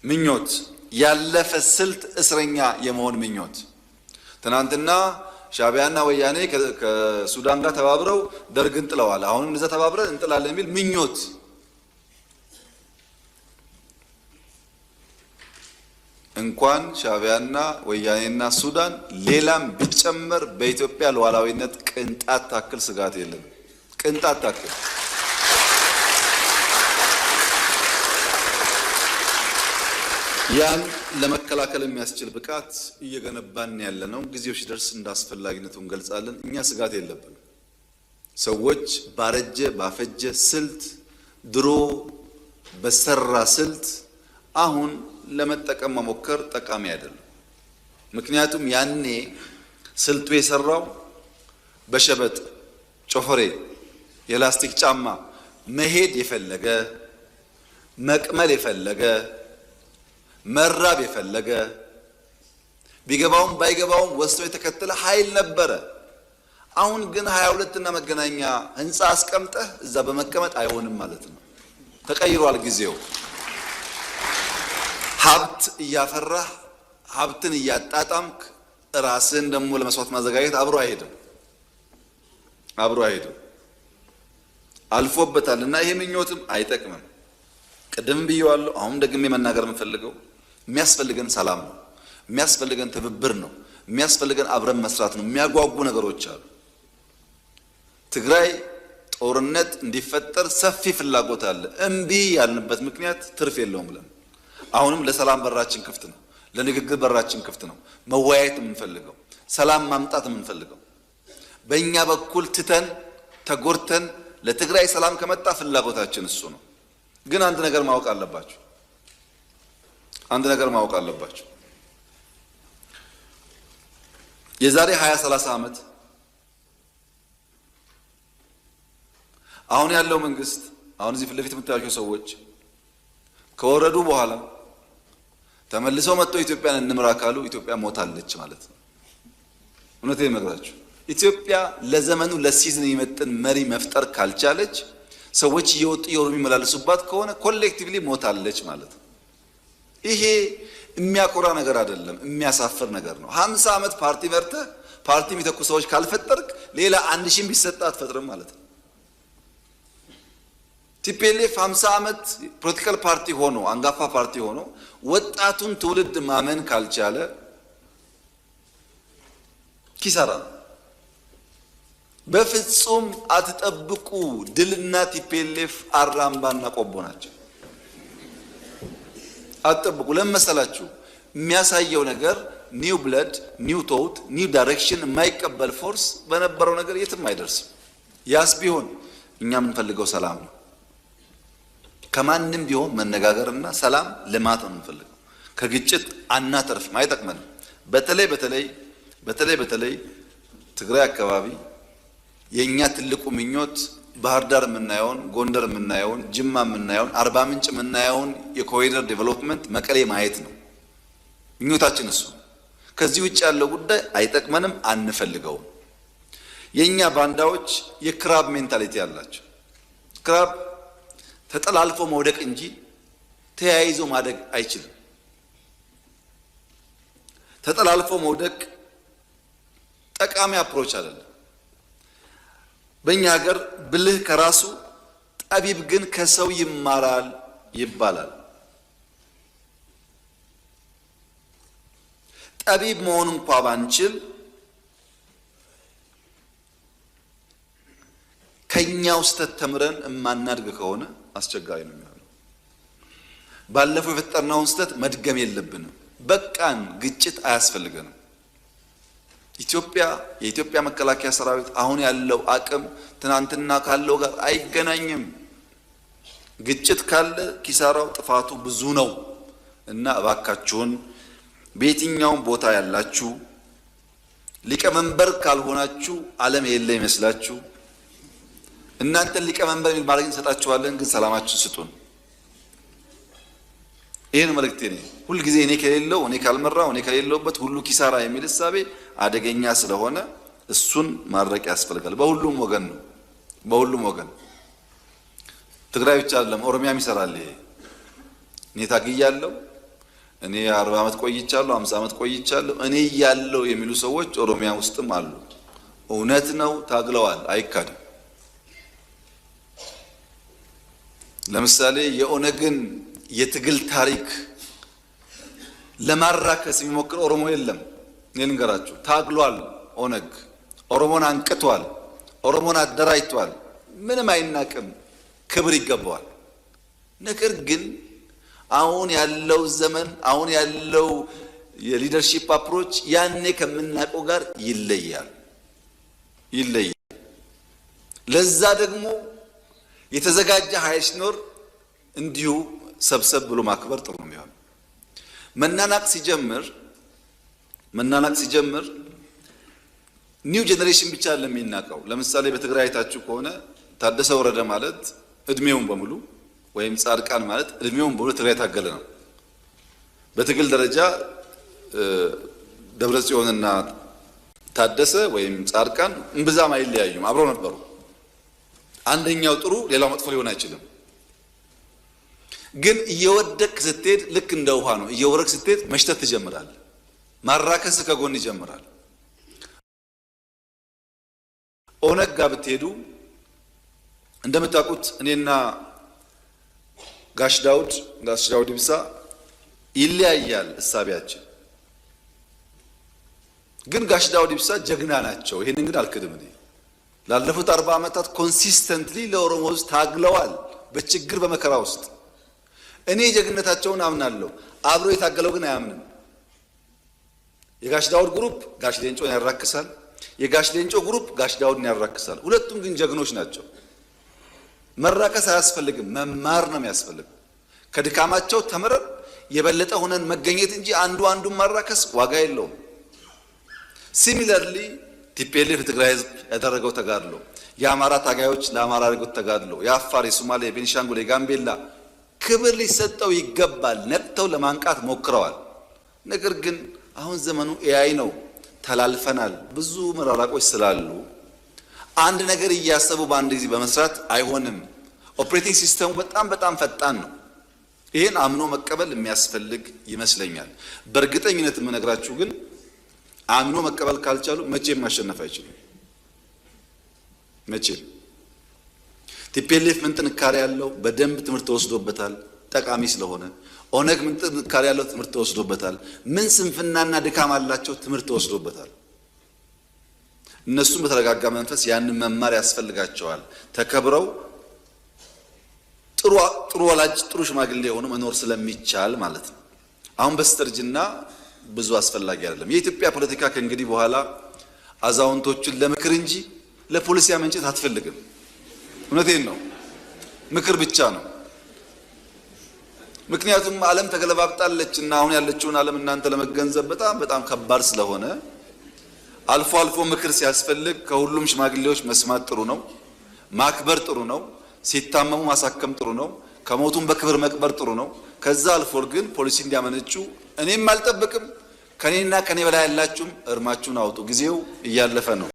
ምኞት ያለፈ ስልት እስረኛ የመሆን ምኞት ትናንትና ሻዕቢያና ወያኔ ከሱዳን ጋር ተባብረው ደርግን ጥለዋል አሁንም እንደዛ ተባብረን እንጥላለን የሚል ምኞት እንኳን ሻዕቢያና ወያኔና ሱዳን ሌላም ቢጨመር በኢትዮጵያ ሉዓላዊነት ቅንጣት ታክል ስጋት የለም ቅንጣት ታክል ያን ለመከላከል የሚያስችል ብቃት እየገነባን ያለነው ጊዜው ሲደርስ እንዳስፈላጊነቱ እንገልጻለን እኛ ስጋት የለብንም ሰዎች ባረጀ ባፈጀ ስልት ድሮ በሰራ ስልት አሁን ለመጠቀም መሞከር ጠቃሚ አይደለም ምክንያቱም ያኔ ስልቱ የሰራው በሸበጥ ጮፈሬ የላስቲክ ጫማ መሄድ የፈለገ መቅመል የፈለገ መራብ የፈለገ ቢገባውም ባይገባውም ወስቶ የተከተለ ኃይል ነበረ አሁን ግን 22 እና መገናኛ ህንጻ አስቀምጠህ እዛ በመቀመጥ አይሆንም ማለት ነው ተቀይሯል ጊዜው ሀብት እያፈራህ ሀብትን እያጣጣምክ ራስን ደግሞ ለመስዋዕት ማዘጋጀት አብሮ አይሄድም አልፎበታልና ይሄ ምኞትም አይጠቅምም ቀደም ብየዋለሁ አሁን ደግሜ መናገር የምፈልገው የሚያስፈልገን ሰላም ነው የሚያስፈልገን ትብብር ነው የሚያስፈልገን አብረን መስራት ነው የሚያጓጉ ነገሮች አሉ ትግራይ ጦርነት እንዲፈጠር ሰፊ ፍላጎት አለ እንቢ ያልንበት ምክንያት ትርፍ የለውም ብለን አሁንም ለሰላም በራችን ክፍት ነው ለንግግር በራችን ክፍት ነው መወያየት የምንፈልገው ሰላም ማምጣት የምንፈልገው በእኛ በኩል ትተን ተጎርተን ለትግራይ ሰላም ከመጣ ፍላጎታችን እሱ ነው ግን አንድ ነገር ማወቅ አለባችሁ የዛሬ 20-30 ዓመት አሁን ያለው መንግስት አሁን እዚህ ፍለፊት የምታዩቸው ሰዎች ከወረዱ በኋላ ተመልሰው መጥተው ኢትዮጵያን እንምራ ካሉ ኢትዮጵያ ሞታለች ማለት ነው እውነቴን ነግራችሁ ኢትዮጵያ ለዘመኑ ለሲዝን የሚመጥን መሪ መፍጠር ካልቻለች ሰዎች እየወጡ የሚመላለሱባት ከሆነ ኮሌክቲቭሊ ሞታለች ማለት ነው ይሄ የሚያኮራ ነገር አይደለም የሚያሳፍር ነገር ነው 50 ዓመት ፓርቲ መርተህ ፓርቲ የሚተኩ ሰዎች ካልፈጠርክ ሌላ 1000 ቢሰጣ አትፈጥርም ማለት ነው ቲፒኤልኤፍ 50 ዓመት ፖለቲካል ፓርቲ ሆኖ አንጋፋ ፓርቲ ሆኖ ወጣቱን ትውልድ ማመን ካልቻለ ኪሳራ በፍጹም አትጠብቁ ድልና ቲፒኤልኤፍ አራምባና ቆቦ ናቸው አትጠብቁ ለመሰላችሁ የሚያሳየው ነገር ኒው ብለድ ኒው ቶት ኒው ዳይሬክሽን የማይቀበል ፎርስ በነበረው ነገር የትም አይደርስም ያስ ቢሆን እኛ የምንፈልገው ሰላም ነው ከማንም ቢሆን መነጋገርና ሰላም ልማት ነው የምንፈልገው ከግጭት አናተርፍም አይጠቅመንም በተለይ ትግራይ አካባቢ የኛ ትልቁ ምኞት ባህር ዳር የምናየውን ጎንደር የምናየውን ጅማ የምናየውን አርባ ምንጭ የምናየውን የኮሪደር ዴቨሎፕመንት መቀሌ ማየት ነው ምኞታችን እሱ ከዚህ ውጭ ያለው ጉዳይ አይጠቅመንም አንፈልገውም የኛ ባንዳዎች የክራብ ሜንታሊቲ ያላቸው ክራብ ተጠላልፎ መውደቅ እንጂ ተያይዞ ማደግ አይችልም ተጠላልፎ መውደቅ ጠቃሚ አፕሮች አይደለም በእኛ ሀገር ብልህ ከራሱ ጠቢብ ግን ከሰው ይማራል ይባላል ጠቢብ መሆን እንኳን ባንችል ከኛው ስተት ተምረን እማናድግ ከሆነ አስቸጋሪ ነው የሚሆነው ባለፈው የፈጠርነውን ስተት መድገም የለብንም በቃን ግጭት አያስፈልገንም የኢትዮጵያ መከላከያ ሰራዊት አሁን ያለው አቅም ትናንትና ካለው ጋር አይገናኝም ግጭት ካለ ኪሳራው ጥፋቱ ብዙ ነው እና እባካችሁን በየትኛውም ቦታ ያላችሁ ሊቀመንበር ካልሆናችሁ ዓለም የለ ይመስላችሁ እናንተ ሊቀመንበር የሚል ማድረግ እንሰጣችኋለን ግን ሰላማችሁን ስጡን ይሄን መልእክቴ ነው ሁሉ ጊዜ እኔ ከሌለው እኔ ካልመራው እኔ ከሌለውበት ሁሉ ኪሳራ የሚል ሐሳቤ አደገኛ ስለሆነ እሱን ማድረቅ ያስፈልጋል በሁሉም ወገን ትግራይ ብቻ አይደለም ኦሮሚያም ይሰራል ይሄ እኔ ታግያለሁ እኔ 40 ዓመት ቆይቻለሁ፣ 50 ዓመት ቆይቻለሁ፣ እኔ ያለው የሚሉ ሰዎች ኦሮሚያ ውስጥም አሉ። እውነት ነው፣ ታግለዋል፣ አይካድም። ለምሳሌ የኦነግን የትግል ታሪክ ለማራከስ የሚሞክር ኦሮሞ የለም። እኔ ልንገራችሁ፣ ታግሏል። ኦነግ ኦሮሞን አንቅቷል፣ ኦሮሞን አደራጅቷል። ምንም አይናቅም፣ ክብር ይገባዋል። ነገር ግን አሁን ያለው ዘመን አሁን ያለው የሊደርሺፕ አፕሮች ያኔ ከምናውቀው ጋር ይለያል። ለዛ ደግሞ የተዘጋጀ ኃይል ሲኖር እንዲሁ ሰብሰብ ብሎ ማክበር ጥሩ ነው የሚሆነው። መናናቅ ሲጀምር ኒው ጄኔሬሽን ብቻ ለሚናቀው። ለምሳሌ በትግራይ አይታችሁ ከሆነ ታደሰ ወረደ ማለት እድሜውን በሙሉ ወይም ጻድቃን ማለት እድሜውን በሙሉ ትግራይ ታገለ ነው። በትግል ደረጃ ደብረጽዮንና ታደሰ ወይም ጻድቃን እምብዛም አይለያዩም፣ አብረው ነበሩ። አንደኛው ጥሩ ሌላው መጥፎ ሊሆን አይችልም። ግን እየወደቅ ስትሄድ ልክ እንደ ውሃ ነው። እየወረቅ ስትሄድ መሽተት ትጀምራለህ። ማራከስ ከጎን ይጀምራል። ኦነግ ጋር ብትሄዱ እንደምታውቁት እኔና ጋሽ ዳውድ ኢብሳ ይለያያል እሳቢያችን። ግን ጋሽ ዳውድ ኢብሳ ጀግና ናቸው። ይሄንን ግን አልክድም። እኔ ላለፉት 40 ዓመታት ኮንሲስተንትሊ ለኦሮሞ ሕዝብ ታግለዋል፣ በችግር በመከራ ውስጥ። እኔ ጀግነታቸውን አምናለሁ። አብሮ የታገለው ግን አያምንም። የጋሽ ዳውድ ግሩፕ ጋሽ ሌንጮን ያራክሳል፣ የጋሽ ሌንጮ ግሩፕ ጋሽ ዳውድን ያራክሳል። ሁለቱም ግን ጀግኖች ናቸው። መራከስ አያስፈልግም፣ መማር ነው የሚያስፈልገው። ከድካማቸው ተምረን የበለጠ ሆነን መገኘት እንጂ አንዱን ማራከስ ዋጋ የለውም። ሲሚለርሊ ቲፒኤልኤፍ ትግራይ ህዝብ ያደረገው ተጋድሎ፣ የአማራ ታጋዮች ለአማራ ያደረጉት ተጋድሎ፣ የአፋር፣ የሶማሌ፣ የቤኒሻንጉል፣ የጋምቤላ ክብር ሊሰጠው ይገባል። ነቅተው ለማንቃት ሞክረዋል። ነገር ግን አሁን ዘመኑ ኤአይ ነው፣ ተላልፈናል። ብዙ መራራቆች ስላሉ አንድ ነገር እያሰቡ በአንድ ጊዜ በመስራት አይሆንም። ኦፕሬቲንግ ሲስተሙ በጣም ፈጣን ነው። ይህን አምኖ መቀበል የሚያስፈልግ ይመስለኛል። በእርግጠኝነት የምነግራችሁ ግን አምኖ መቀበል ካልቻሉ መቼም ማሸነፍ አይችሉም። መቼም ቲፒኤልኤፍ ምን ጥንካሬ ያለው በደንብ ትምህርት ተወስዶበታል፣ ጠቃሚ ስለሆነ። ኦነግ ምን ጥንካሬ ያለው ትምህርት ተወስዶበታል። ምን ስንፍናና ድካም አላቸው፣ ትምህርት ተወስዶበታል። እነሱም በተረጋጋ መንፈስ ያንን መማር ያስፈልጋቸዋል። ተከብረው ጥሩ ወላጅ ጥሩ ሽማግሌ የሆኑ መኖር ስለሚቻል ማለት ነው። አሁን በስተርጅና ብዙ አስፈላጊ አይደለም። የኢትዮጵያ ፖለቲካ ከእንግዲህ በኋላ አዛውንቶችን ለምክር እንጂ ለፖሊሲ መንጨት አትፈልግም። እውነቴን ነው፣ ምክር ብቻ ነው። ምክንያቱም ዓለም ተገለባብጣለች እና አሁን ያለችውን ዓለም እናንተ ለመገንዘብ በጣም ከባድ ስለሆነ አልፎ አልፎ ምክር ሲያስፈልግ ከሁሉም ሽማግሌዎች መስማት ጥሩ ነው። ማክበር ጥሩ ነው። ሲታመሙ ማሳከም ጥሩ ነው። ከሞቱም በክብር መቅበር ጥሩ ነው። ከዛ አልፎ ግን ፖሊሲ እንዲያመነጩ እኔም አልጠብቅም። ከኔና ከኔ በላይ ያላችሁም እርማችሁን አውጡ። ጊዜው እያለፈ ነው።